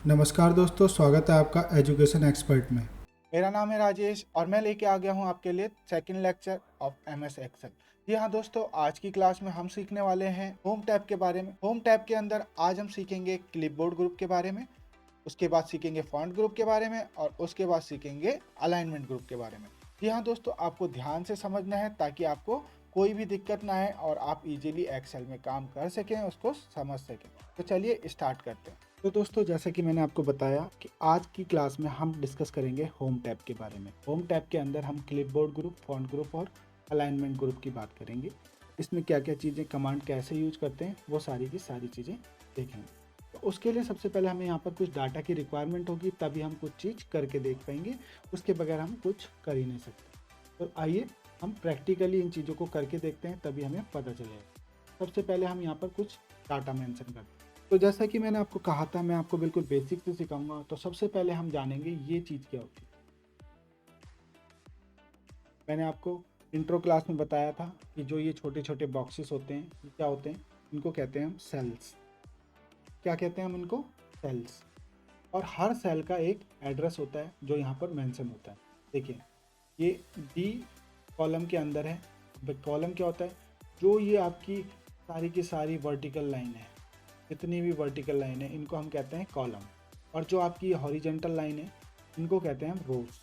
नमस्कार दोस्तों, स्वागत है आपका एजुकेशन एक्सपर्ट में। मेरा नाम है राजेश और मैं लेके आ गया हूँ आपके लिए second lecture of MS Excel. जी हाँ दोस्तों, आज की क्लास में हम सीखने वाले हैं होम टैब के बारे में। होम टैब के अंदर आज हम सीखेंगे क्लिपबोर्ड ग्रुप के बारे में, उसके बाद सीखेंगे फॉन्ट ग्रुप के बारे में और उसके बाद सीखेंगे अलाइनमेंट ग्रुप के बारे में। जी हाँ दोस्तों, आपको ध्यान से समझना है ताकि आपको कोई भी दिक्कत ना आए और आप इजीली एक्सेल में काम कर सकें, उसको समझ सकें। तो चलिए स्टार्ट करते हैं। तो दोस्तों, जैसा कि मैंने आपको बताया कि आज की क्लास में हम डिस्कस करेंगे होम टैब के बारे में। होम टैब के अंदर हम क्लिपबोर्ड ग्रुप, फॉन्ट ग्रुप और अलाइनमेंट ग्रुप की बात करेंगे। इसमें क्या क्या चीज़ें, कमांड कैसे यूज करते हैं, वो सारी की सारी चीज़ें देखेंगे। तो उसके लिए सबसे पहले हमें यहाँ पर कुछ डाटा की रिक्वायरमेंट होगी, तभी हम कुछ चीज़ करके देख पाएंगे। उसके बगैर हम कुछ कर ही नहीं सकते। तो आइए हम प्रैक्टिकली इन चीज़ों को करके देखते हैं, तभी हमें पता चलेगा। सबसे पहले हम यहाँ पर कुछ डाटा मेंशन करते हैं। तो जैसा कि मैंने आपको कहा था, मैं आपको बिल्कुल बेसिक से सिखाऊंगा। तो सबसे पहले हम जानेंगे ये चीज़ क्या होती है। मैंने आपको इंट्रो क्लास में बताया था कि जो ये छोटे छोटे बॉक्सेस होते हैं, ये क्या होते हैं? इनको कहते हैं हम सेल्स। क्या कहते हैं हम इनको? सेल्स। और हर सेल का एक एड्रेस होता है जो यहाँ पर मेंशन होता है। देखिए, ये डी कॉलम के अंदर है। कॉलम क्या होता है? जो ये आपकी सारी की सारी वर्टिकल लाइन है, जितनी भी वर्टिकल लाइन है, इनको हम कहते हैं कॉलम। और जो आपकी हॉरिजेंटल लाइन है, इनको कहते हैं हम रोज।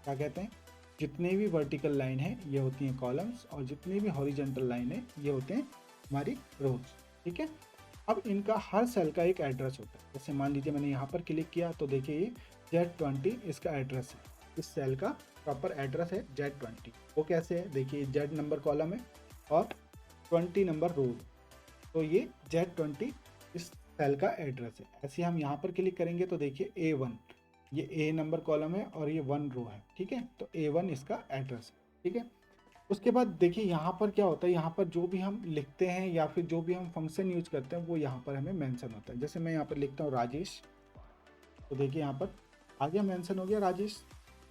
क्या कहते हैं? जितनी भी वर्टिकल लाइन है ये होती हैं कॉलम्स, और जितनी भी हॉरिजेंटल लाइन है ये होते हैं हमारी रोज। ठीक है। अब इनका हर सेल का एक एड्रेस होता है। जैसे मान लीजिए मैंने यहाँ पर क्लिक किया तो देखिए ये Z20 इसका एड्रेस है। इस सेल का प्रॉपर एड्रेस है Z20। वो कैसे है? देखिए, Z नंबर कॉलम है और 20 नंबर रो। तो ये Z20 इस सेल का एड्रेस है। ऐसे हम यहाँ पर क्लिक करेंगे तो देखिए A1, ये A नंबर कॉलम है और ये 1 रो है। ठीक है, तो A1 इसका एड्रेस है। ठीक है। उसके बाद देखिए यहाँ पर क्या होता है, यहाँ पर जो भी हम लिखते हैं या फिर जो भी हम फंक्शन यूज करते हैं वो यहाँ पर हमें मेंशन होता है। जैसे मैं यहाँ पर लिखता हूँ राजेश, तो देखिए यहाँ पर आ गया, मेंशन हो गया राजेश।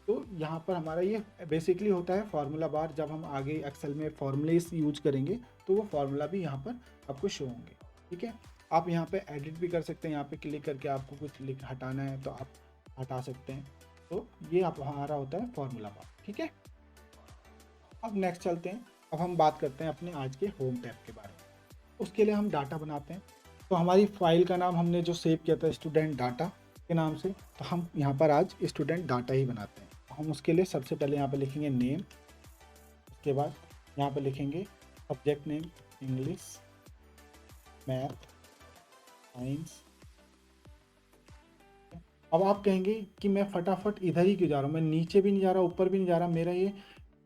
तो यहाँ पर हमारा ये बेसिकली होता है फार्मूला बार। जब हम आगे एक्सेल में फार्मूलेस यूज करेंगे तो वो फार्मूला भी यहाँ पर आपको शो होंगे। ठीक है। आप यहाँ पे एडिट भी कर सकते हैं। यहाँ पे क्लिक करके आपको कुछ लिख हटाना है तो आप हटा सकते हैं। तो ये आप हमारा होता है फार्मूला बार। ठीक है। अब नेक्स्ट चलते हैं। अब हम बात करते हैं अपने आज के होम टैब के बारे में। उसके लिए हम डाटा बनाते हैं। तो हमारी फाइल का नाम हमने जो सेव किया था स्टूडेंट डाटा के नाम से, तो हम यहाँ पर आज स्टूडेंट डाटा ही बनाते हैं। तो हम उसके लिए सबसे पहले यहाँ पर लिखेंगे नेम। उसके बाद यहाँ पर लिखेंगे subject name, English, math, science. अब आप कहेंगे कि मैं फटाफट इधर ही क्यों जा रहा हूँ, मैं नीचे भी नहीं जा रहा, ऊपर भी नहीं जा रहा, मेरा ये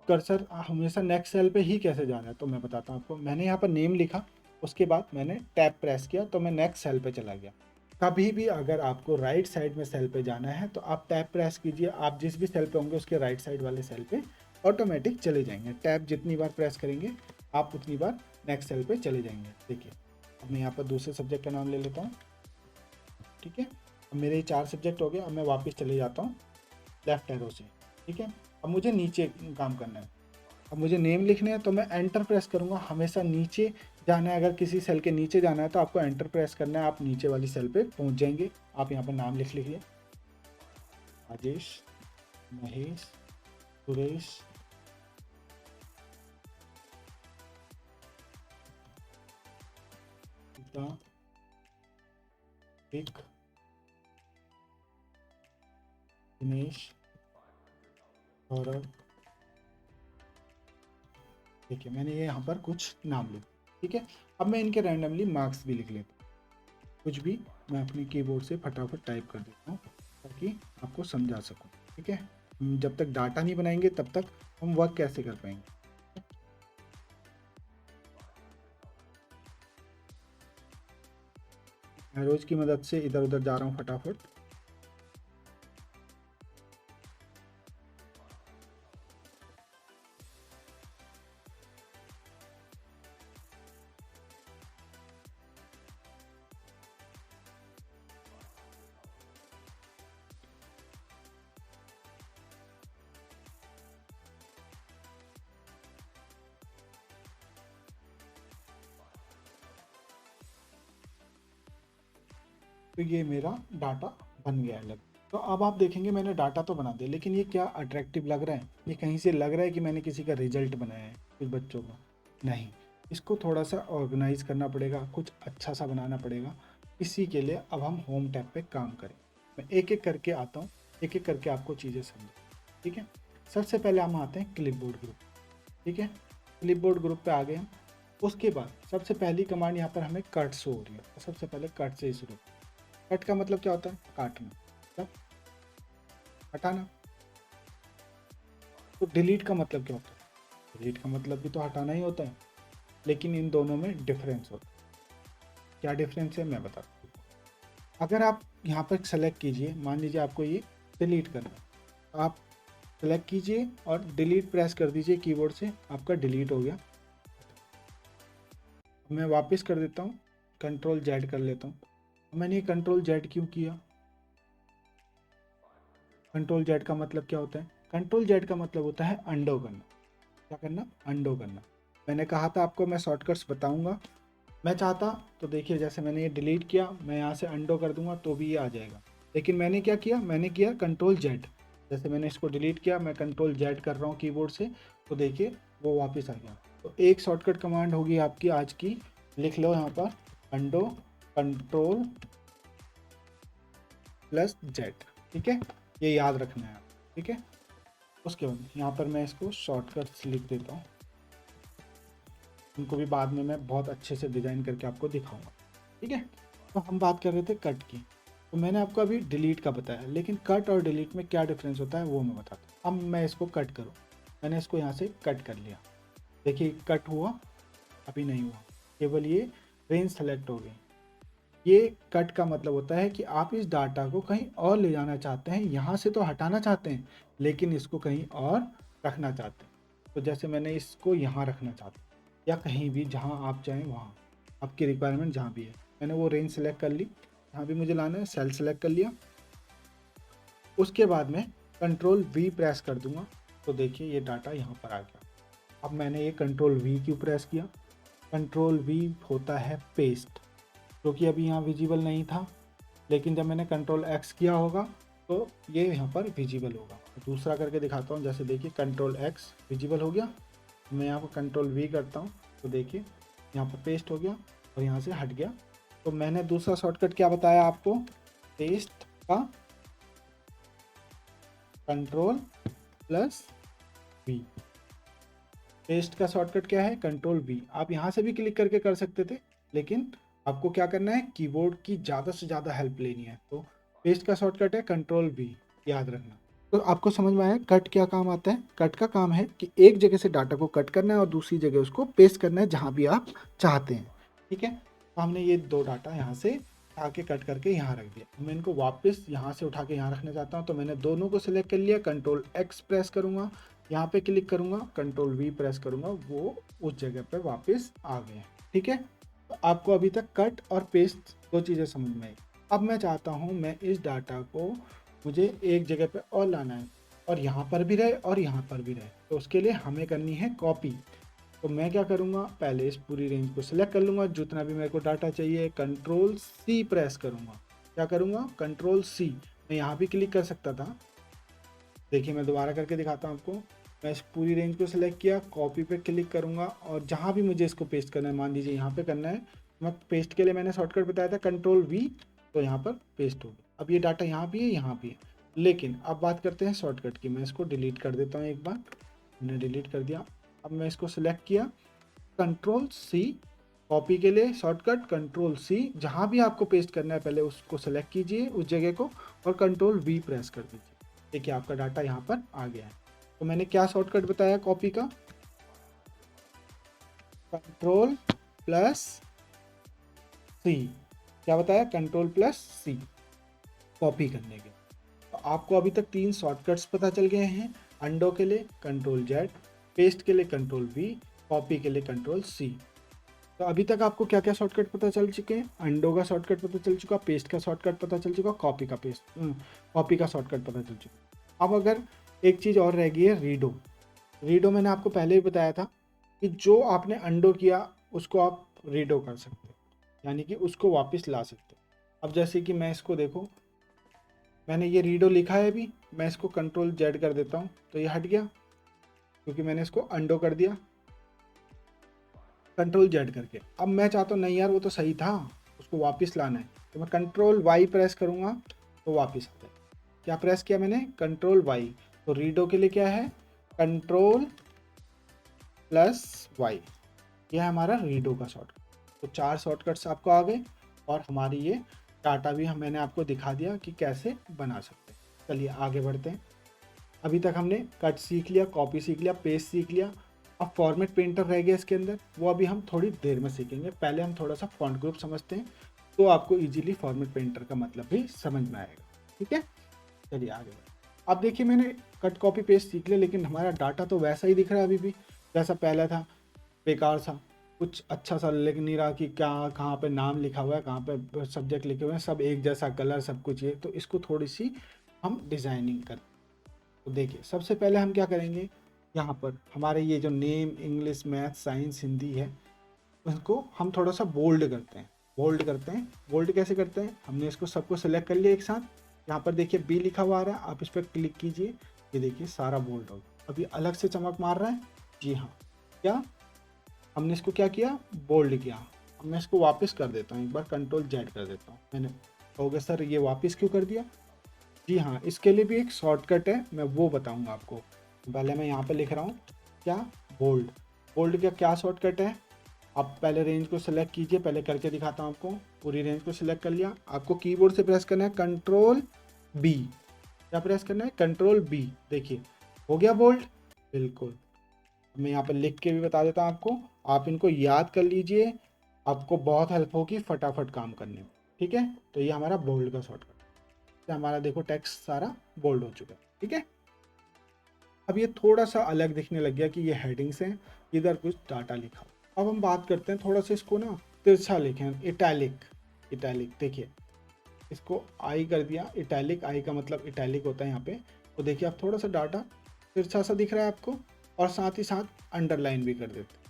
कर्सर हमेशा नेक्स्ट सेल पे ही कैसे जा रहा है? तो मैं बताता हूँ आपको। मैंने यहाँ पर नेम लिखा, उसके बाद मैंने टैब प्रेस किया तो मैं नेक्स्ट सेल पे चला गया। कभी भी अगर आपको राइट साइड में सेल पे जाना है तो आप टैब प्रेस कीजिए। आप जिस भी सेल पे होंगे उसके राइट साइड वाले सेल पे ऑटोमेटिक चले जाएंगे। टैब जितनी बार प्रेस करेंगे आप उतनी बार नेक्स्ट सेल पे चले जाएंगे। देखिए, अब मैं यहाँ पर दूसरे सब्जेक्ट का नाम ले लेता हूँ। ठीक है। अब मेरे 4 सब्जेक्ट हो गए। अब मैं वापस चले जाता हूँ लेफ्ट एरो से। ठीक है। अब मुझे नीचे काम करना है। अब मुझे नेम लिखने हैं तो मैं एंटर प्रेस करूँगा। हमेशा नीचे जाना है, अगर किसी सेल के नीचे जाना है तो आपको एंटर प्रेस करना है। आप नीचे वाली सेल पे पहुँच जाएंगे। आप यहाँ पर नाम लिख लीजिए, राजेश, महेश, सुरेश, गीता, विक, दिनेश, गौरव। देखिए, मैंने ये यहाँ पर कुछ नाम लिखे। ठीक है। अब मैं इनके रैंडमली मार्क्स भी लिख लेता हूँ। कुछ भी मैं अपने कीबोर्ड से फटाफट टाइप कर देता हूँ ताकि आपको समझा सकूँ। ठीक है। जब तक डाटा नहीं बनाएंगे तब तक हम वर्क कैसे कर पाएंगे? एरोज की मदद से इधर उधर जा रहा हूँ फटाफट। तो ये मेरा डाटा बन गया अलग। तो अब आप देखेंगे मैंने डाटा तो बना दिया, लेकिन ये क्या अट्रैक्टिव लग रहा है? ये कहीं से लग रहा है कि मैंने किसी का रिजल्ट बनाया है कुछ बच्चों का? नहीं, इसको थोड़ा सा ऑर्गेनाइज करना पड़ेगा, कुछ अच्छा सा बनाना पड़ेगा। इसी के लिए अब हम होम टैब पे काम करें। मैं एक एक करके आता हूँ, एक एक करके आपको चीज़ें समझ, ठीक है। सबसे पहले हम आते हैं क्लिपबोर्ड ग्रुप, ठीक है। क्लिपबोर्ड ग्रुप पे आ गए हम। उसके बाद सबसे पहली कमांड यहाँ पर हमें कट शो हो रही है, तो सबसे पहले कट से ही शुरू। कट का मतलब क्या होता है? काटना, मतलब हटाना। तो डिलीट का मतलब क्या होता है? डिलीट का मतलब भी तो हटाना ही होता है, लेकिन इन दोनों में डिफरेंस होता है। क्या डिफरेंस है मैं बताता हूँ। अगर आप यहाँ पर सेलेक्ट कीजिए, मान लीजिए आपको ये डिलीट करना है, तो आप सेलेक्ट कीजिए और डिलीट प्रेस कर दीजिए कीबोर्ड से, आपका डिलीट हो गया। मैं वापस कर देता हूँ, कंट्रोल जेड कर लेता हूँ। मैंने ये कंट्रोल जेड क्यों किया? कंट्रोल जेड का मतलब क्या होता है? कंट्रोल जेड का मतलब होता है अंडो करना। क्या करना? अंडो करना। मैंने कहा था आपको मैं शॉर्टकट्स बताऊंगा। मैं चाहता तो देखिए, जैसे मैंने ये डिलीट किया, मैं यहाँ से अंडो कर दूंगा तो भी ये आ जाएगा, लेकिन मैंने क्या किया? मैंने किया कंट्रोल जेड। जैसे मैंने इसको डिलीट किया, मैं कंट्रोल जेड कर रहा हूँ कीबोर्ड से, तो देखिए वो वापस आ गया। तो एक शॉर्टकट कमांड होगी आपकी आज की, लिख लो यहाँ पर, अंडो कंट्रोल प्लस जेड, ठीक है। ये याद रखना है आप, ठीक है। उसके बाद यहाँ पर मैं इसको शॉर्टकट्स लिख देता हूँ, उनको भी बाद में मैं बहुत अच्छे से डिज़ाइन करके आपको दिखाऊंगा, ठीक है। तो हम बात कर रहे थे कट की, तो मैंने आपको अभी डिलीट का बताया, लेकिन कट और डिलीट में क्या डिफरेंस होता है वो मैं बताता हूँ। अब मैं इसको कट करूँ, मैंने इसको यहाँ से कट कर लिया, देखिए कट हुआ? अभी नहीं हुआ, केवल ये रेंज सेलेक्ट हो गई। ये कट का मतलब होता है कि आप इस डाटा को कहीं और ले जाना चाहते हैं, यहाँ से तो हटाना चाहते हैं, लेकिन इसको कहीं और रखना चाहते हैं। तो जैसे मैंने इसको यहाँ रखना चाहता हूँ, या कहीं भी जहाँ आप चाहें वहाँ, आपकी रिक्वायरमेंट जहाँ भी है। मैंने वो रेंज सेलेक्ट कर ली, जहाँ भी मुझे लाना है सेल सेलेक्ट कर लिया। उसके बाद में कंट्रोल वी प्रेस कर दूंगा, तो देखिए ये डाटा यहाँ पर आ गया। अब मैंने ये कंट्रोल वी क्यों प्रेस किया? कंट्रोल वी होता है पेस्ट, जो कि अभी यहाँ विजिबल नहीं था, लेकिन जब मैंने कंट्रोल एक्स किया होगा तो ये यहाँ पर विजिबल होगा। दूसरा करके दिखाता हूँ, जैसे देखिए कंट्रोल एक्स विजिबल हो गया, मैं यहाँ पर कंट्रोल वी करता हूँ तो देखिए यहाँ पर पेस्ट हो गया और यहाँ से हट गया। तो मैंने दूसरा शॉर्टकट क्या बताया आपको? पेस्ट का कंट्रोल प्लस वी। पेस्ट का शॉर्टकट क्या है? Control we. आप यहाँ से भी क्लिक करके कर सकते थे, लेकिन आपको क्या करना है? कीबोर्ड की ज़्यादा से ज़्यादा हेल्प लेनी है। तो पेस्ट का शॉर्टकट है कंट्रोल वी, याद रखना। तो आपको समझ में आया कट क्या काम आता है? कट का काम है कि एक जगह से डाटा को कट करना है और दूसरी जगह उसको पेस्ट करना है जहाँ भी आप चाहते हैं, ठीक है। तो हमने ये दो डाटा यहाँ से उठा के कट करके यहाँ रख दिया। मैं इनको वापस यहाँ से उठा के यहाँ रखना चाहता हूँ, तो मैंने दोनों को सिलेक्ट कर लिया, कंट्रोल एक्स प्रेस करूँगा, यहाँ पे क्लिक करूँगा, कंट्रोल वी प्रेस करूँगा, वो उस जगह पे वापस आ गए, ठीक है। तो आपको अभी तक कट और पेस्ट दो चीज़ें समझ में आई। अब मैं चाहता हूँ मैं इस डाटा को मुझे एक जगह पे और लाना है, और यहाँ पर भी रहे और यहाँ पर भी रहे, तो उसके लिए हमें करनी है कॉपी। तो मैं क्या करूँगा? पहले इस पूरी रेंज को सिलेक्ट कर लूँगा, जितना भी मेरे को डाटा चाहिए, कंट्रोल सी प्रेस करूँगा। क्या करूँगा? Control C. मैं यहाँ भी क्लिक कर सकता था, देखिए मैं दोबारा करके दिखाता हूँ आपको। मैं इस पूरी रेंज को सिलेक्ट किया, कॉपी पे क्लिक करूँगा और जहाँ भी मुझे इसको पेस्ट करना है, मान लीजिए यहाँ पे करना है, मैं पेस्ट के लिए मैंने शॉर्टकट बताया था कंट्रोल वी, तो यहाँ पर पेस्ट हो गया। अब ये डाटा यहाँ भी है, यहाँ भी है, लेकिन अब बात करते हैं शॉर्टकट की। मैं इसको डिलीट कर देता हूँ एक बार, मैंने डिलीट कर दिया। अब मैं इसको सिलेक्ट किया, कंट्रोल सी, कॉपी के लिए शॉर्टकट कंट्रोल सी, जहाँ भी आपको पेस्ट करना है पहले उसको सेलेक्ट कीजिए उस जगह को, और कंट्रोल वी प्रेस कर दीजिए। देखिए आपका डाटा यहाँ पर आ गया है। तो मैंने क्या शॉर्टकट बताया कॉपी का? कंट्रोल प्लस सी। क्या बताया? कंट्रोल प्लस सी, कॉपी करने के। तो आपको अभी तक 3 शॉर्टकट्स पता चल गए हैं। अंडो के लिए कंट्रोल जेड, पेस्ट के लिए कंट्रोल वी, कॉपी के लिए कंट्रोल सी। तो अभी तक आपको क्या क्या शॉर्टकट पता चल चुके हैं? अंडो का शॉर्टकट पता चल चुका, पेस्ट का शॉर्टकट पता चल चुका, कॉपी का शॉर्टकट पता चल चुका। अब अगर एक चीज़ और रह गई है, रीडो। रीडो मैंने आपको पहले ही बताया था कि जो आपने अंडो किया उसको आप रीडो कर सकते हो, यानी कि उसको वापस ला सकते हो। अब जैसे कि मैं इसको देखो, मैंने ये रीडो लिखा है अभी, मैं इसको कंट्रोल जेड कर देता हूँ तो ये हट गया क्योंकि मैंने इसको अंडो कर दिया कंट्रोल जेड करके। अब मैं चाहता हूँ नहीं यार वो तो सही था, उसको वापस लाना है, तो मैं कंट्रोल वाई प्रेस करूँगा तो वापस आ जाए। क्या प्रेस किया मैंने? Control Y. तो रीडो के लिए क्या है? Control plus Y. यह है हमारा रीडो का शॉर्टकट। तो 4 शॉर्टकट्स आपको आ गए और हमारी ये डाटा भी मैंने आपको दिखा दिया कि कैसे बना सकते हैं। चलिए आगे बढ़ते हैं। अभी तक हमने कट सीख लिया, कॉपी सीख लिया, पेस्ट सीख लिया। अब फॉर्मेट पेंटर रह गया इसके अंदर, वो अभी हम थोड़ी देर में सीखेंगे। पहले हम थोड़ा सा फॉन्ट ग्रुप समझते हैं तो आपको इजीली फॉर्मेट पेंटर का मतलब भी समझ में आएगा। ठीक है, चलिए आगे बढ़ते हैं। अब देखिए मैंने कट कॉपी पेस्ट सीख लिया, लेकिन हमारा डाटा तो वैसा ही दिख रहा है अभी भी जैसा पहला था, बेकार सा, कुछ अच्छा सा लिख नहीं रहा कि क्या कहाँ पे नाम लिखा हुआ है, कहाँ पे सब्जेक्ट लिखे हुए हैं, सब एक जैसा कलर, सब कुछ ये। तो इसको थोड़ी सी हम डिज़ाइनिंग कर। तो देखिए सबसे पहले हम क्या करेंगे, यहाँ पर हमारे ये जो name, English, math, science, Hindi है, उसको हम थोड़ा सा बोल्ड करते हैं। बोल्ड करते हैं, बोल्ड कैसे करते हैं? हमने इसको सबको सेलेक्ट कर लिया एक साथ। यहाँ पर देखिए बी लिखा हुआ आ रहा है, आप इस पर क्लिक कीजिए, ये देखिए सारा बोल्ड हो गया। अभी अलग से चमक मार रहा है, जी हाँ, क्या हमने इसको क्या किया? बोल्ड किया। अब मैं इसको वापस कर देता हूँ, एक बार कंट्रोल जेड कर देता हूँ। मैंने हो गया सर ये वापस क्यों कर दिया? जी हाँ, इसके लिए भी एक शॉर्टकट है, मैं वो बताऊंगा आपको। पहले मैं यहाँ पे लिख रहा हूँ क्या? बोल्ड। बोल्ड का क्या शॉर्टकट है? आप पहले रेंज को सिलेक्ट कीजिए, पहले करके दिखाता हूँ आपको। पूरी रेंज को सिलेक्ट कर लिया, आपको कीबोर्ड से प्रेस करना है कंट्रोल बी। क्या प्रेस करना है? Control B. देखिए हो गया बोल्ड, बिल्कुल। मैं यहाँ पर लिख के भी बता देता हूँ आपको, आप इनको याद कर लीजिए, आपको बहुत हेल्प होगी फटाफट काम करने में। ठीक है, तो ये हमारा बोल्ड का शॉर्टकट। तो हमारा देखो टेक्स्ट सारा बोल्ड हो चुका है। ठीक है, अब ये थोड़ा सा अलग दिखने लग गया कि ये हेडिंग्स हैं, इधर कुछ डाटा लिखा हो। अब हम बात करते हैं थोड़ा सा इसको ना तिरछा लिखें, इटैलिक। इटैलिक देखिए, इसको आई कर दिया, इटैलिक, आई का मतलब इटैलिक होता है यहाँ पे। तो देखिए आप थोड़ा सा डाटा तिरछा सा दिख रहा है आपको, और साथ ही साथ अंडरलाइन भी कर देते हैं।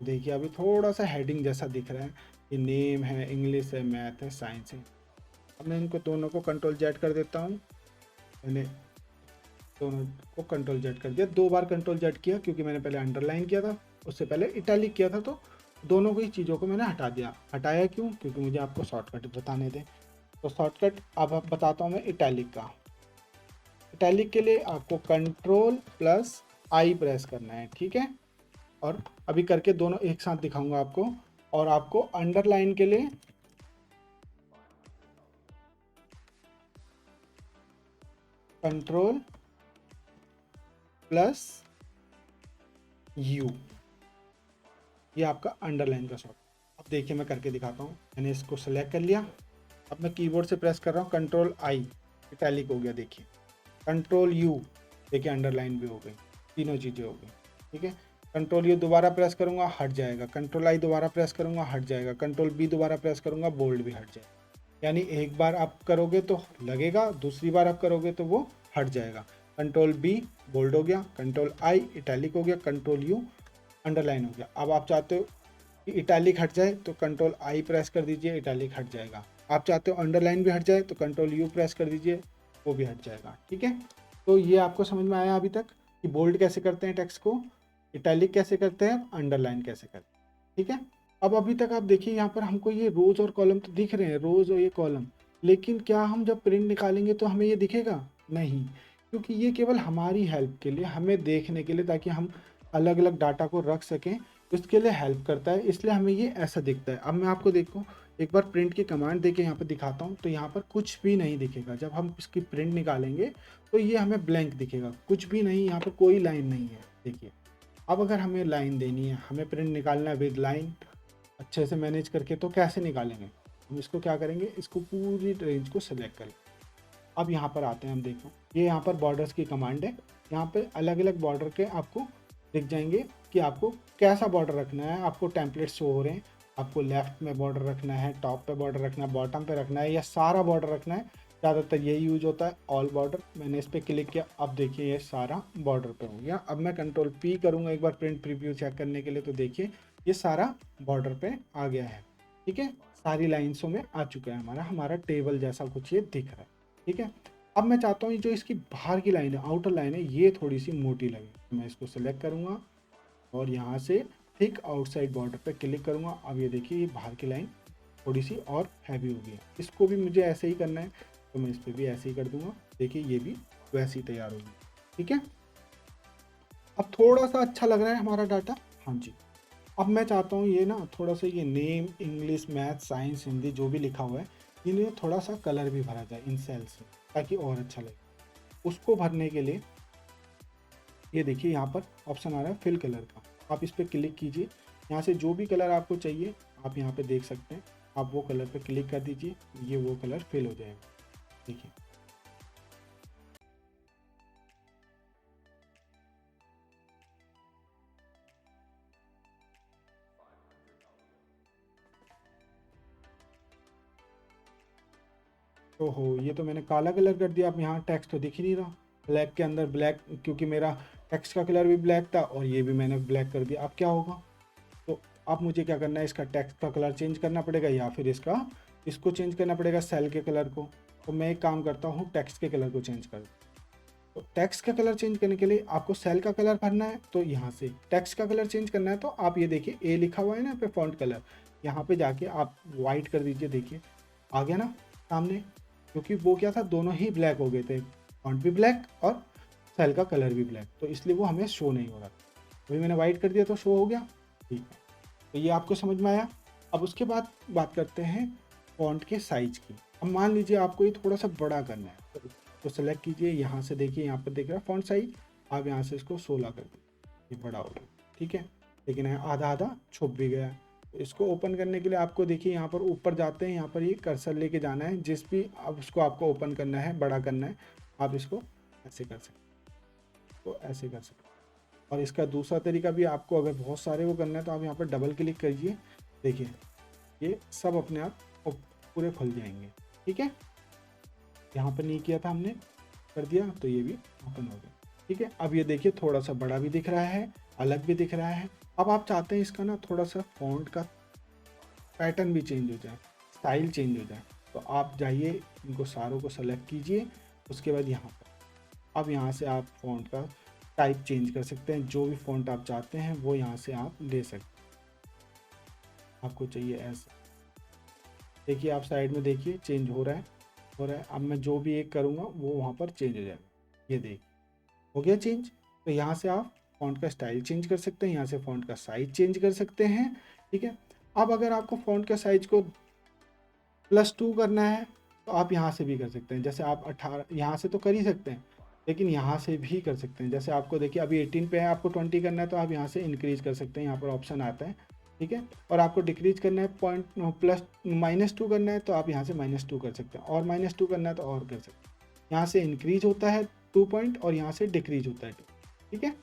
देखिए अभी थोड़ा सा हेडिंग जैसा दिख रहा है, ये नेम है, इंग्लिश है, मैथ है, साइंस है। अब मैं इनको दोनों को कंट्रोल जेड कर देता हूँ। मैंने दोनों को कंट्रोल जेड कर दिया, 2 बार कंट्रोल जेड किया क्योंकि मैंने पहले अंडरलाइन किया था, उससे पहले इटैलिक किया था। तो दोनों की चीज़ों को मैंने हटा दिया। हटाया क्यों? क्योंकि मुझे आपको शॉर्टकट बताने थे। तो शॉर्टकट अब बताता हूँ मैं इटैलिक का। इटैलिक के लिए आपको कंट्रोल प्लस आई प्रेस करना है, ठीक है। और अभी करके दोनों एक साथ दिखाऊंगा आपको। और आपको अंडरलाइन के लिए कंट्रोल प्लस यू, ये आपका अंडरलाइन का शॉर्ट। अब देखिए मैं करके दिखाता हूँ। मैंने इसको सेलेक्ट कर लिया, अब मैं कीबोर्ड से प्रेस कर रहा हूँ, कंट्रोल आई, इटैलिक हो गया। देखिए कंट्रोल यू, देखिए अंडरलाइन भी हो गई, तीनों चीज़ें हो गई। ठीक है, कंट्रोल यू दोबारा प्रेस करूँगा हट जाएगा, कंट्रोल आई दोबारा प्रेस करूँगा हट जाएगा, कंट्रोल बी दोबारा प्रेस करूँगा बोल्ड भी हट जाएगा। यानी एक बार आप करोगे तो लगेगा, दूसरी बार आप करोगे तो वो हट जाएगा। कंट्रोल बी बोल्ड हो गया, कंट्रोल आई इटैलिक हो गया, कंट्रोल यू अंडरलाइन हो गया। अब आप चाहते हो कि इटैलिक हट जाए तो कंट्रोल आई प्रेस कर दीजिए, इटैलिक हट जाएगा। आप चाहते हो अंडरलाइन भी हट जाए तो कंट्रोल यू प्रेस कर दीजिए, वो भी हट जाएगा। ठीक है, तो ये आपको समझ में आया अभी तक कि बोल्ड कैसे करते हैं टेक्स्ट को, इटैलिक कैसे करते हैं, अंडरलाइन कैसे करते हैं। ठीक है, अब अभी तक आप देखिए यहाँ पर हमको ये रोज और कॉलम तो दिख रहे हैं, रोज और ये कॉलम, लेकिन क्या हम जब प्रिंट निकालेंगे तो हमें ये दिखेगा? नहीं, क्योंकि ये केवल हमारी हेल्प के लिए, हमें देखने के लिए, ताकि हम अलग अलग डाटा को रख सकें, उसके लिए हेल्प करता है, इसलिए हमें ये ऐसा दिखता है। अब मैं आपको देखो एक बार प्रिंट की कमांड देके यहाँ पर दिखाता हूँ, तो यहाँ पर कुछ भी नहीं दिखेगा। जब हम इसकी प्रिंट निकालेंगे तो ये हमें ब्लैंक दिखेगा, कुछ भी नहीं, यहाँ पर कोई लाइन नहीं है। देखिए अब अगर हमें लाइन देनी है, हमें प्रिंट निकालना है विद लाइन अच्छे से मैनेज करके, तो कैसे निकालेंगे? हम इसको क्या करेंगे, इसको पूरी रेंज को सिलेक्ट करें। अब यहाँ पर आते हैं, हम देखो ये यहाँ पर बॉर्डर्स की कमांड है। यहाँ पे अलग अलग बॉर्डर के आपको दिख जाएंगे कि आपको कैसा बॉर्डर रखना है। आपको टेम्पलेट शो हो रहे हैं, आपको लेफ्ट में बॉर्डर रखना है, टॉप पे बॉर्डर रखना है, बॉटम पे रखना है, या सारा बॉर्डर रखना है। ज़्यादातर यही यूज होता है, ऑल बॉर्डर। मैंने इस पर क्लिक किया, अब देखिए ये सारा बॉर्डर पे हो गया। अब मैं कंट्रोल पी करूँगा एक बार प्रिंट प्रीव्यू चेक करने के लिए, तो देखिए ये सारा बॉर्डर पे आ गया है। ठीक है, सारी लाइन्सों में आ चुका है, हमारा हमारा टेबल जैसा कुछ ये दिख रहा है। ठीक है, अब मैं चाहता हूँ जो इसकी बाहर की लाइन है, आउटर लाइन है, ये थोड़ी सी मोटी लगे, तो मैं इसको सेलेक्ट करूँगा और यहाँ से थिक आउटसाइड बॉर्डर पे क्लिक करूँगा। अब ये देखिए ये बाहर की लाइन थोड़ी सी और हैवी हो गई है। इसको भी मुझे ऐसे ही करना है, तो मैं इस पर भी ऐसे ही कर दूंगा। देखिए ये भी वैसे ही तैयार होगी। ठीक है, अब थोड़ा सा अच्छा लग रहा है हमारा डाटा। हाँ जी, अब मैं चाहता हूँ ये ना थोड़ा सा ये name, English, math, science, Hindi जो भी लिखा हुआ है, इन्हें थोड़ा सा कलर भी भरा जाए इन सेल्स में, ताकि और अच्छा लगे। उसको भरने के लिए ये देखिए यहाँ पर ऑप्शन आ रहा है फिल कलर का, आप इस पर क्लिक कीजिए। यहाँ से जो भी कलर आपको चाहिए आप यहाँ पे देख सकते हैं, आप वो कलर पे क्लिक कर दीजिए, ये वो कलर फिल हो जाएगा। देखिए ओहो, ये तो मैंने काला कलर कर दिया। अब यहाँ टेक्स्ट तो दिख ही नहीं रहा, ब्लैक के अंदर ब्लैक, क्योंकि मेरा टेक्स्ट का कलर भी ब्लैक था और ये भी मैंने ब्लैक कर दिया। अब क्या होगा, तो अब मुझे क्या करना है, इसका टेक्स्ट का कलर चेंज करना पड़ेगा या फिर इसको चेंज करना पड़ेगा सेल के कलर को। तो मैं एक काम करता हूँ, टेक्स्ट के कलर को चेंज कर। तो टेक्स्ट का कलर चेंज करने के लिए आपको सेल का कलर भरना है, तो यहाँ से टेक्स्ट का कलर चेंज करना है, तो आप ये देखिए ए लिखा हुआ है ना यहाँ पे फॉन्ट कलर, यहाँ पे जाके आप वाइट कर दीजिए। देखिए आ गया ना सामने, क्योंकि वो क्या था, दोनों ही ब्लैक हो गए थे, फॉन्ट भी ब्लैक और सेल का कलर भी ब्लैक, तो इसलिए वो हमें शो नहीं हो रहा। अभी मैंने वाइट कर दिया तो शो हो गया। ठीक है, तो ये आपको समझ में आया। अब उसके बाद बात करते हैं फॉन्ट के साइज की। अब मान लीजिए आपको ये थोड़ा सा बड़ा करना है, तो सेलेक्ट कीजिए, यहाँ से देखिए यहाँ पर दिख रहा है फॉन्ट साइज, आप यहाँ से इसको 16 कर दीजिए, ये बड़ा हो गया। ठीक है, लेकिन आधा आधा छुप भी गया है। तो इसको ओपन करने के लिए आपको देखिए यहाँ पर ऊपर जाते हैं, यहाँ पर ये कर्सर लेके जाना है, जिस भी अब उसको आपको ओपन करना है, बड़ा करना है, आप इसको ऐसे कर सकते हैं, तो ऐसे कर सकते हैं। और इसका दूसरा तरीका भी, आपको अगर बहुत सारे वो करना है तो आप यहाँ पर डबल क्लिक करिए, देखिए ये सब अपने आप पूरे खुल जाएंगे। ठीक है, यहाँ पर नहीं किया था हमने, कर दिया तो ये भी ओपन हो गया। ठीक है, अब ये देखिए थोड़ा सा बड़ा भी दिख रहा है, अलग भी दिख रहा है। अब आप चाहते हैं इसका ना थोड़ा सा फॉन्ट का पैटर्न भी चेंज हो जाए, स्टाइल चेंज हो जाए, तो आप जाइए इनको सारों को सेलेक्ट कीजिए। उसके बाद यहाँ पर अब यहाँ से आप फॉन्ट का टाइप चेंज कर सकते हैं, जो भी फॉन्ट आप चाहते हैं वो यहाँ से आप ले सकते हैं। आपको चाहिए ऐसा, देखिए आप साइड में देखिए चेंज हो रहा है, हो रहा है। अब मैं जो भी एक करूँगा वो वहाँ पर चेंज हो जाएगा, ये देखिए हो गया चेंज। तो यहाँ से आप फॉन्ट का स्टाइल चेंज कर सकते हैं, यहाँ से फॉन्ट का साइज चेंज कर सकते हैं। ठीक है, अब अगर आपको फॉन्ट का साइज को +2 करना है तो आप यहाँ से भी कर सकते हैं, जैसे आप 18 यहाँ से तो कर ही सकते हैं, लेकिन यहाँ से भी कर सकते हैं। जैसे आपको देखिए अभी 18 पे है, आपको 20 करना है तो आप यहाँ से इंक्रीज कर सकते हैं, यहाँ पर ऑप्शन आता है। ठीक है, और आपको डिक्रीज करना है, पॉइंट प्लस -2 करना है तो आप यहाँ से -2 कर सकते हैं, और -2 करना है तो और कर सकते हैं। यहाँ से इंक्रीज होता है 2 पॉइंट और यहाँ से डिक्रीज होता है 2। ठीक है,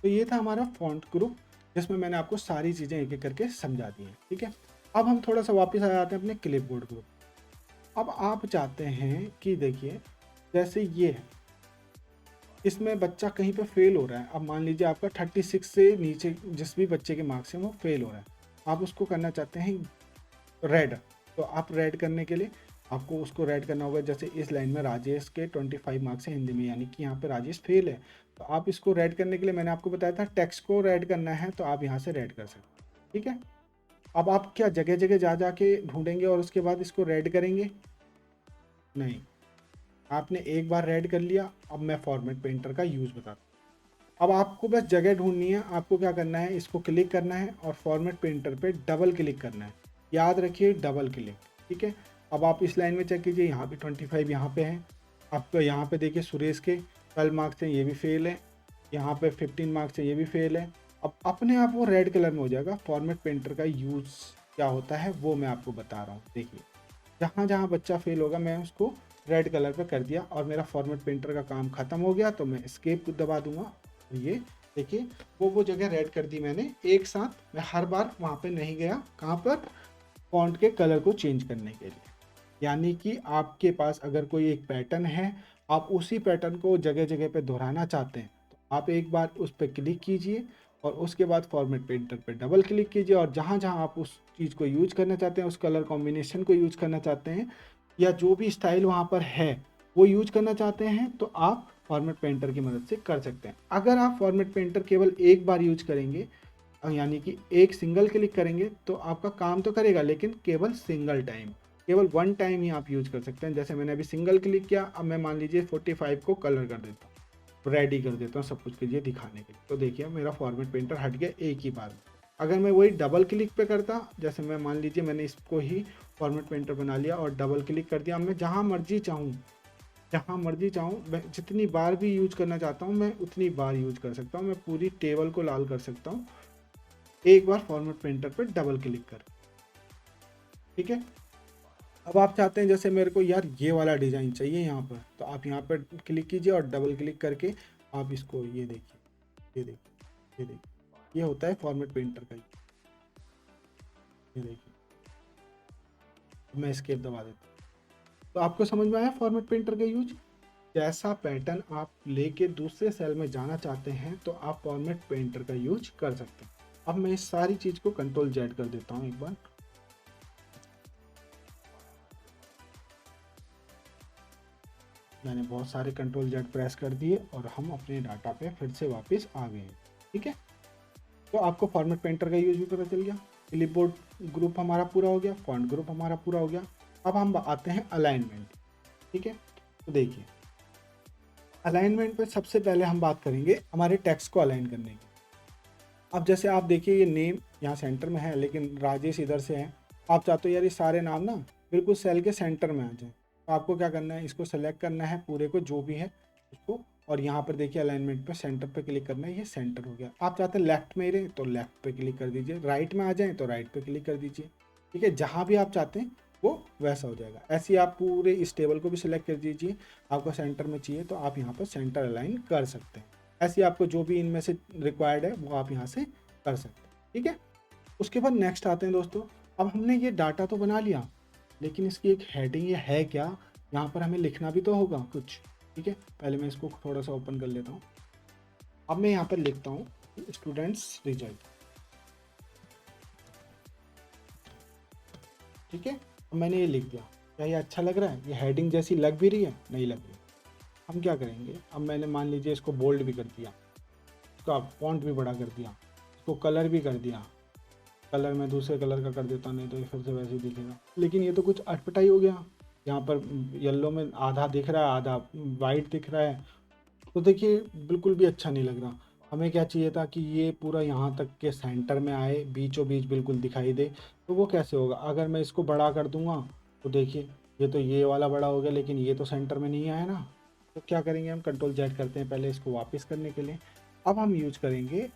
तो ये था हमारा फॉन्ट ग्रुप, जिसमें मैंने आपको सारी चीज़ें एक एक करके समझा दी हैं। ठीक है, अब हम थोड़ा सा वापस आ जाते हैं अपने क्लिपबोर्ड ग्रुप। अब आप चाहते हैं कि देखिए जैसे ये है, इसमें बच्चा कहीं पे फेल हो रहा है। अब मान लीजिए आपका 36 से नीचे जिस भी बच्चे के मार्क्स हैं वो फेल हो रहा है, आप उसको करना चाहते हैं रेड। तो आप रेड करने के लिए आपको उसको रेड करना होगा। जैसे इस लाइन में राजेश के 25 मार्क्स हैं हिंदी में, यानी कि यहाँ पे राजेश फेल है, तो आप इसको रेड करने के लिए मैंने आपको बताया था टेक्स्ट को रेड करना है, तो आप यहाँ से रेड कर सकते हैं। ठीक है, अब आप क्या जगह जगह जा जा के ढूंढेंगे और उसके बाद इसको रेड करेंगे? नहीं, आपने एक बार रेड कर लिया। अब मैं फॉर्मेट पेंटर का यूज़ बताता हूँ। अब आपको बस जगह ढूंढनी है, आपको क्या करना है, इसको क्लिक करना है और फॉर्मेट पेंटर पे डबल क्लिक करना है। याद रखिए डबल क्लिक। ठीक है, अब आप इस लाइन में चेक कीजिए, यहाँ पे 25 यहाँ पे है। आपको यहाँ पे देखिए सुरेश के 12 मार्क्स हैं, ये भी फेल है। यहाँ पे 15 मार्क्स है, ये भी फेल है। अब अपने आप वो रेड कलर में हो जाएगा। फॉर्मेट पेंटर का यूज़ क्या होता है वो मैं आपको बता रहा हूँ। देखिए जहाँ जहाँ बच्चा फेल होगा मैं उसको रेड कलर पे कर दिया और मेरा फॉर्मेट पेंटर का काम ख़त्म हो गया। तो मैं एस्केप दबा दूंगा, ये देखिए वो जगह रेड कर दी मैंने एक साथ। मैं हर बार वहाँ पे नहीं गया, कहाँ पर, फॉन्ट के कलर को चेंज करने के लिए। यानी कि आपके पास अगर कोई एक पैटर्न है, आप उसी पैटर्न को जगह जगह पे दोहराना चाहते हैं, तो आप एक बार उस पर क्लिक कीजिए और उसके बाद फॉर्मेट पेंटर पे डबल क्लिक कीजिए और जहाँ जहाँ आप उस चीज़ को यूज करना चाहते हैं, उस कलर कॉम्बिनेशन को यूज करना चाहते हैं या जो भी स्टाइल वहाँ पर है वो यूज करना चाहते हैं तो आप फॉर्मेट पेंटर की मदद से कर सकते हैं। अगर आप फॉर्मेट पेंटर केवल एक बार यूज करेंगे यानी कि एक सिंगल क्लिक करेंगे तो आपका काम तो करेगा लेकिन केवल सिंगल टाइम, केवल वन टाइम ही आप यूज कर सकते हैं। जैसे मैंने अभी सिंगल क्लिक किया, अब मैं मान लीजिए 45 को कलर कर देता हूँ, रेडी कर देता हूँ सब कुछ के लिए दिखाने के लिए, तो देखिए मेरा फॉर्मेट पेंटर हट गया एक ही बार में। अगर मैं वही डबल क्लिक पे करता, जैसे मैं मान लीजिए मैंने इसको ही फॉर्मेट पेंटर बना लिया और डबल क्लिक कर दिया, मैं जहाँ मर्जी चाहूँ मैं जितनी बार भी यूज करना चाहता हूँ मैं उतनी बार यूज कर सकता हूँ। मैं पूरी टेबल को लाल कर सकता हूँ एक बार फॉर्मेट पेंटर पर डबल क्लिक कर। ठीक है, अब आप चाहते हैं जैसे मेरे को यार ये वाला डिज़ाइन चाहिए यहाँ पर, तो आप यहाँ पर क्लिक कीजिए और डबल क्लिक करके आप इसको ये देखिए, ये देखिए, ये देखिए, ये होता है फॉर्मेट पेंटर का। ये देखिए, मैं एस्केप दबा देता हूँ। तो आपको समझ में आया फॉर्मेट पेंटर का यूज। जैसा पैटर्न आप लेके दूसरे सेल में जाना चाहते हैं तो आप फॉर्मेट पेंटर का यूज कर सकते हैं। अब मैं इस सारी चीज़ को कंट्रोल जेड कर देता हूँ एक बार। मैंने बहुत सारे कंट्रोल जेड प्रेस कर दिए और हम अपने डाटा पे फिर से वापस आ गए। ठीक है, तो आपको फॉर्मेट पेंटर का यूज भी पता चल गया, क्लिपबोर्ड ग्रुप हमारा पूरा हो गया, फॉन्ट ग्रुप हमारा पूरा हो गया। अब हम आते हैं अलाइनमेंट। ठीक है, तो देखिए अलाइनमेंट पे सबसे पहले हम बात करेंगे हमारे टेक्स्ट को अलाइन करने की। अब जैसे आप देखिए ये नेम यहाँ सेंटर में है लेकिन राजेश इधर से है, आप चाहते हो यार ये सारे नाम ना बिल्कुल सेल के सेंटर में आ जाए, तो आपको क्या करना है, इसको सेलेक्ट करना है पूरे को जो भी है उसको, और यहाँ पर देखिए अलाइनमेंट पे सेंटर पे क्लिक करना है, ये सेंटर हो गया। आप चाहते हैं लेफ्ट में ही रहे तो लेफ्ट पे क्लिक कर दीजिए, राइट में आ जाए तो राइट पे क्लिक कर दीजिए। ठीक है, जहाँ भी आप चाहते हैं वो वैसा हो जाएगा। ऐसे ही आप पूरे इस टेबल को भी सिलेक्ट कर दीजिए, आपको सेंटर में चाहिए तो आप यहाँ पर सेंटर अलाइन कर सकते हैं। ऐसे ही आपको जो भी इनमें से रिक्वायर्ड है वो आप यहाँ से कर सकते हैं। ठीक है, उसके बाद नेक्स्ट आते हैं दोस्तों। अब हमने ये डाटा तो बना लिया लेकिन इसकी एक हेडिंग ये है क्या, यहाँ पर हमें लिखना भी तो होगा कुछ। ठीक है, पहले मैं इसको थोड़ा सा ओपन कर लेता हूँ। अब मैं यहाँ पर लिखता हूँ स्टूडेंट्स रिजल्ट। ठीक है, अब मैंने ये लिख दिया, क्या ये अच्छा लग रहा है, ये हेडिंग जैसी लग भी रही है, नहीं लग रही। हम क्या करेंगे, अब मैंने मान लीजिए इसको बोल्ड भी कर दिया, इसका फॉन्ट भी बड़ा कर दिया, इसको कलर भी कर दिया, कलर मैं दूसरे कलर का कर देता नहीं तो ये फिर से वैसे ही दिखेगा। लेकिन ये तो कुछ अटपटाई हो गया, यहाँ पर येलो में आधा दिख रहा है आधा वाइट दिख रहा है, तो देखिए बिल्कुल भी अच्छा नहीं लग रहा। हमें क्या चाहिए था कि ये पूरा यहाँ तक के सेंटर में आए, बीचों बीच बिल्कुल दिखाई दे, तो वो कैसे होगा। अगर मैं इसको बड़ा कर दूंगा तो देखिए ये तो ये वाला बड़ा हो गया लेकिन ये तो सेंटर में नहीं आया ना। तो क्या करेंगे, हम कंट्रोल जेड करते हैं पहले इसको वापस करने के लिए। अब हम यूज करेंगे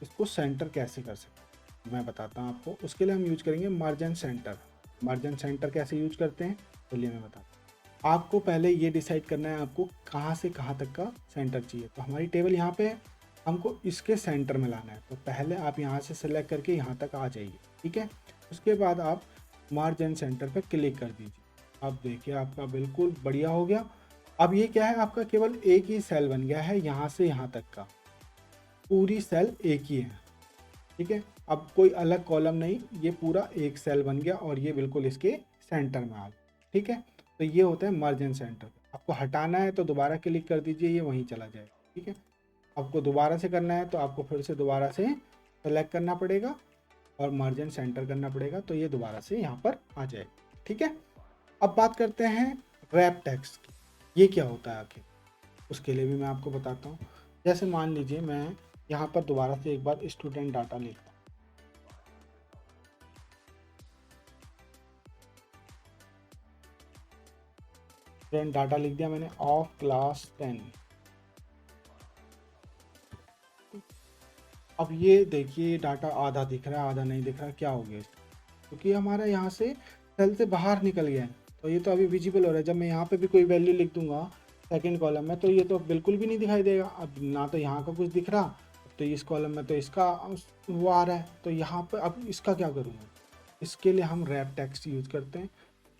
इसको सेंटर कैसे कर सकते हैं मैं बताता हूँ आपको। उसके लिए हम यूज करेंगे मार्जिन सेंटर। मार्जिन सेंटर कैसे यूज करते हैं चलिए मैं बताता हूँ। आपको पहले ये डिसाइड करना है आपको कहाँ से कहाँ तक का सेंटर चाहिए। तो हमारी टेबल यहाँ पे है, हमको इसके सेंटर में लाना है, तो पहले आप यहाँ से सेलेक्ट करके यहाँ तक आ जाइए। ठीक है, उसके बाद आप मार्जिन सेंटर पे क्लिक कर दीजिए। अब देखिए आपका बिल्कुल बढ़िया हो गया। अब ये क्या है, आपका केवल एक ही सेल बन गया है, यहाँ से यहाँ तक का पूरी सेल एक ही है। ठीक है, अब कोई अलग कॉलम नहीं, ये पूरा एक सेल बन गया और ये बिल्कुल इसके सेंटर में आ गया। ठीक है, तो ये होता है मार्जिन सेंटर। आपको हटाना है तो दोबारा क्लिक कर दीजिए, ये वहीं चला जाएगा। ठीक है, आपको दोबारा से करना है तो आपको फिर से दोबारा से सेलेक्ट करना पड़ेगा और मार्जिन सेंटर करना पड़ेगा, तो ये दोबारा से यहाँ पर आ जाएगा। ठीक है, अब बात करते हैं रैप टेक्स्ट की। ये क्या होता है आखिर, उसके लिए भी मैं आपको बताता हूँ। जैसे मान लीजिए मैं यहाँ पर दोबारा से एक बार स्टूडेंट डाटा लिखता हूँ। स्टूडेंट डाटा लिख दिया मैंने ऑफ क्लास 10। अब ये देखिए डाटा आधा दिख रहा है आधा नहीं दिख रहा, क्या हो गया क्योंकि हमारा यहाँ से सेल से बाहर निकल गया है। तो ये तो अभी विजिबल हो रहा है, जब मैं यहाँ पे भी कोई वैल्यू लिख दूंगा सेकंड कॉलम में तो ये तो बिल्कुल भी नहीं दिखाई देगा। अब ना तो यहाँ का कुछ दिख रहा, तो इस कॉलम में तो इसका वो आ रहा है, तो यहाँ पर अब इसका क्या करूँगा। इसके लिए हम रैप टेक्स्ट यूज करते हैं।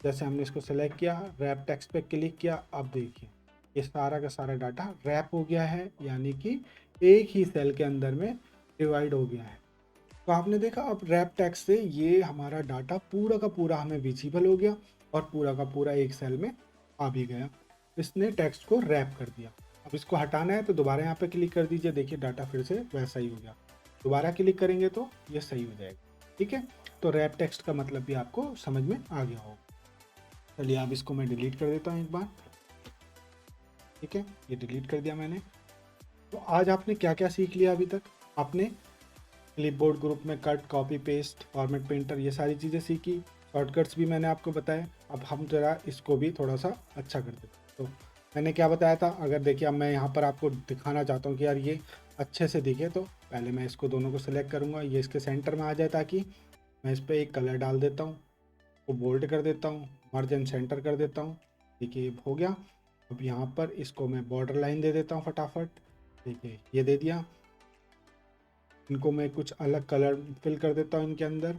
जैसे हमने इसको सेलेक्ट किया, रैप टेक्स्ट पे क्लिक किया, अब देखिए ये सारा का सारा डाटा रैप हो गया है, यानी कि एक ही सेल के अंदर में डिवाइड हो गया है। तो आपने देखा अब रैप टेक्स्ट से ये हमारा डाटा पूरा का पूरा हमें विजिबल हो गया और पूरा का पूरा एक सेल में आ भी गया। इसने टेक्स्ट को रैप कर दिया। अब इसको हटाना है तो दोबारा यहाँ पे क्लिक कर दीजिए, देखिए डाटा फिर से वैसा ही हो गया। दोबारा क्लिक करेंगे तो ये सही हो जाएगा। ठीक है, तो रैप टेक्स्ट का मतलब भी आपको समझ में आ गया होगा। चलिए अब इसको मैं डिलीट कर देता हूँ एक बार। ठीक है, ये डिलीट कर दिया मैंने। तो आज आपने क्या क्या सीख लिया अभी तक? आपने क्लिपबोर्ड ग्रुप में cut, copy, paste, format painter, ये सारी चीज़ें सीखी। शॉर्टकट्स भी मैंने आपको बताए। अब हम जरा इसको भी थोड़ा सा अच्छा कर देते हैं। तो मैंने क्या बताया था, अगर देखिए अब मैं यहाँ पर आपको दिखाना चाहता हूँ कि यार ये अच्छे से दिखे, तो पहले मैं इसको दोनों को सिलेक्ट करूँगा, ये इसके सेंटर में आ जाए, ताकि मैं इस पर एक कलर डाल देता हूँ, वो बोल्ड कर देता हूँ, मार्जिन सेंटर कर देता हूँ। देखिए हो गया। अब यहाँ पर इसको मैं बॉर्डर लाइन दे देता हूँ फटाफट। देखिए ये दे दिया। इनको मैं कुछ अलग कलर फिल कर देता हूँ इनके अंदर।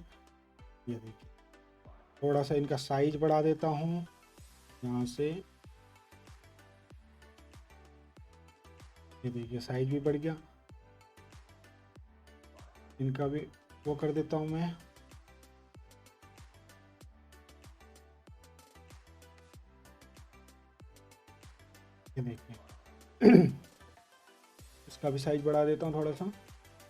ये देखिए थोड़ा सा इनका साइज बढ़ा देता हूँ यहाँ से। ये देखिए साइज भी बढ़ गया। इनका भी वो कर देता हूँ मैं। ये देखिए इसका भी साइज बढ़ा देता हूँ थोड़ा सा।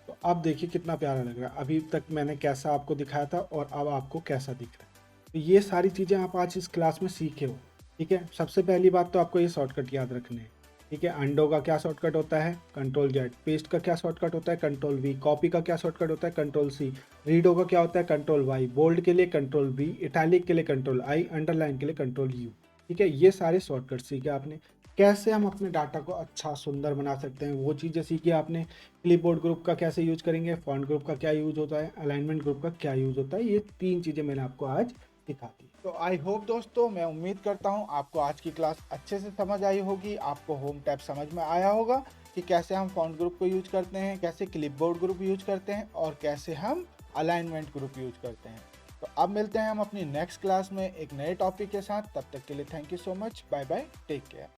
तो अब देखिए कितना प्यारा लग रहा है। अभी तक मैंने कैसा आपको दिखाया था और अब आपको कैसा दिख रहा है। तो ये सारी चीज़ें आप आज इस क्लास में सीखे हो। ठीक है, सबसे पहली बात तो आपको ये शॉर्टकट याद रखने हैं। ठीक है, अंडो का क्या शॉर्टकट होता है? Control Z. पेस्ट का क्या शॉर्टकट होता है? Control we. कॉपी का क्या शॉर्टकट होता है? Control C. रीडो का क्या होता है? Control Y. बोल्ड के लिए कंट्रोल वी। इटैलिक के लिए कंट्रोल आई। अंडरलाइन के लिए कंट्रोल यू। ठीक है, ये सारे शॉर्टकट सीखे आपने। कैसे हम अपने डाटा को अच्छा सुंदर बना सकते हैं वो चीज़ें सीखी आपने। क्लिपबोर्ड ग्रुप का कैसे यूज करेंगे, फॉन्ट ग्रुप का क्या यूज होता है, अलाइनमेंट ग्रुप का क्या यूज होता है, ये 3 चीज़ें मैंने आपको आज सिखा दी। तो आई होप दोस्तों, मैं उम्मीद करता हूँ आपको आज की क्लास अच्छे से समझ आई होगी। आपको होम टैब समझ में आया होगा कि कैसे हम फॉन्ट ग्रुप को यूज करते हैं, कैसे क्लिपबोर्ड ग्रुप यूज करते हैं और कैसे हम अलाइनमेंट ग्रुप यूज करते हैं। तो अब मिलते हैं हम अपनी नेक्स्ट क्लास में एक नए टॉपिक के साथ। तब तक के लिए thank you so much. Bye bye, take care.